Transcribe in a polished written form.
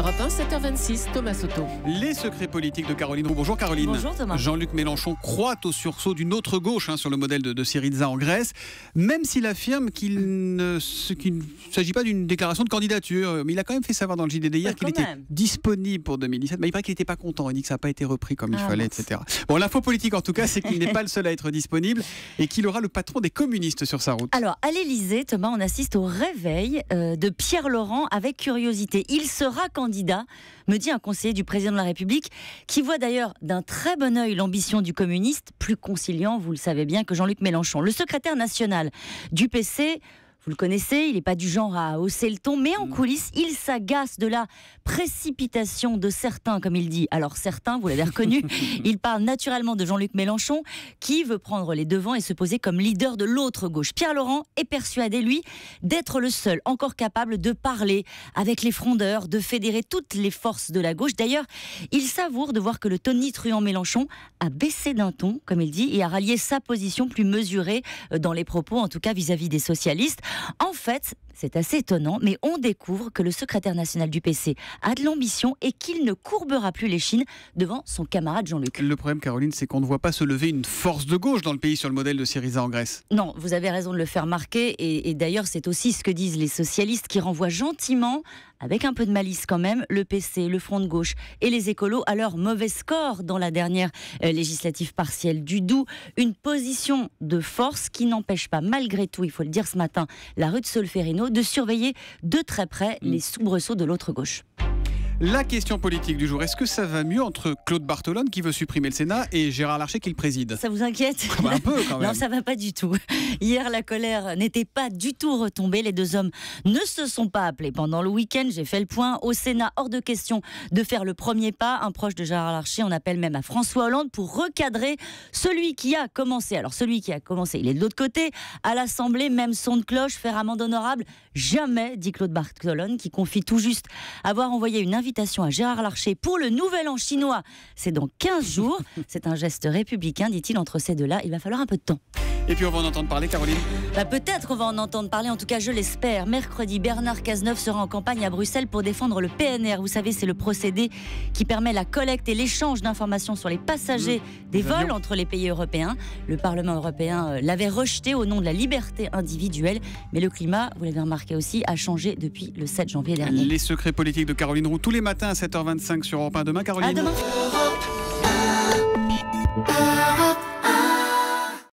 Europe 1, 7h26, Thomas Soto. Les secrets politiques de Caroline Roux. Bonjour Caroline. Bonjour Thomas. Jean-Luc Mélenchon croit au sursaut d'une autre gauche sur le modèle de Syriza en Grèce, même s'il affirme qu'il ne s'agit pas d'une déclaration de candidature. Mais il a quand même fait savoir dans le JDD hier qu'il était disponible pour 2017. Mais il paraît qu'il n'était pas content. Il dit que ça n'a pas été repris comme il fallait, etc. Bon, l'info politique en tout cas, c'est qu'il n'est pas le seul à être disponible et qu'il aura le patron des communistes sur sa route. Alors, à l'Élysée, Thomas, on assiste au réveil de Pierre Laurent avec curiosité. Il sera candidat, me dit un conseiller du président de la République, qui voit d'ailleurs d'un très bon œil l'ambition du communiste, plus conciliant, vous le savez bien, que Jean-Luc Mélenchon. Le secrétaire national du PC, vous le connaissez, il n'est pas du genre à hausser le ton, mais en coulisses, il s'agace de la précipitation de certains, comme il dit. Alors certains, vous l'avez reconnu, il parle naturellement de Jean-Luc Mélenchon, qui veut prendre les devants et se poser comme leader de l'autre gauche. Pierre Laurent est persuadé, lui, d'être le seul encore capable de parler avec les frondeurs, de fédérer toutes les forces de la gauche. D'ailleurs, il savoure de voir que le tonitruant Mélenchon a baissé d'un ton, comme il dit, et a rallié sa position plus mesurée dans les propos, en tout cas vis-à-vis des socialistes. En fait, c'est assez étonnant, mais on découvre que le secrétaire national du PC a de l'ambition et qu'il ne courbera plus l'échine devant son camarade Jean-Luc. Le problème, Caroline, c'est qu'on ne voit pas se lever une force de gauche dans le pays sur le modèle de Syriza en Grèce. Non, vous avez raison de le faire remarquer, et d'ailleurs c'est aussi ce que disent les socialistes qui renvoient gentiment, avec un peu de malice quand même, le PC, le Front de gauche et les écolos à leur mauvais score dans la dernière législative partielle du Doubs. Une position de force qui n'empêche pas, malgré tout, il faut le dire ce matin, la rue de Solferino, de surveiller de très près les soubresauts de l'autre gauche. La question politique du jour, est-ce que ça va mieux entre Claude Barthelone qui veut supprimer le Sénat et Gérard Larcher qui le préside? Ça vous inquiète? Un peu quand même. Non, ça va pas du tout. Hier, la colère n'était pas du tout retombée. Les deux hommes ne se sont pas appelés pendant le week-end. J'ai fait le point. Au Sénat, hors de question de faire le premier pas. Un proche de Gérard Larcher, on appelle même à François Hollande pour recadrer celui qui a commencé. Alors celui qui a commencé, il est de l'autre côté. À l'Assemblée, même son de cloche, faire amende honorable. Jamais, dit Claude Barthelone, qui confie tout juste avoir envoyé une invitation à Gérard Larcher pour le Nouvel An chinois. C'est dans 15 jours. C'est un geste républicain, dit-il. Entre ces deux-là, il va falloir un peu de temps. Et puis on va en entendre parler, Caroline. Peut-être on va en entendre parler, en tout cas je l'espère. Mercredi, Bernard Cazeneuve sera en campagne à Bruxelles pour défendre le PNR. Vous savez, c'est le procédé qui permet la collecte et l'échange d'informations sur les passagers des vols entre les pays européens. Le Parlement européen l'avait rejeté au nom de la liberté individuelle. Mais le climat, vous l'avez remarqué aussi, a changé depuis le 7 janvier dernier. Les secrets politiques de Caroline Roux, tous les matins à 7h25 sur Europe 1. Demain, Caroline. À demain.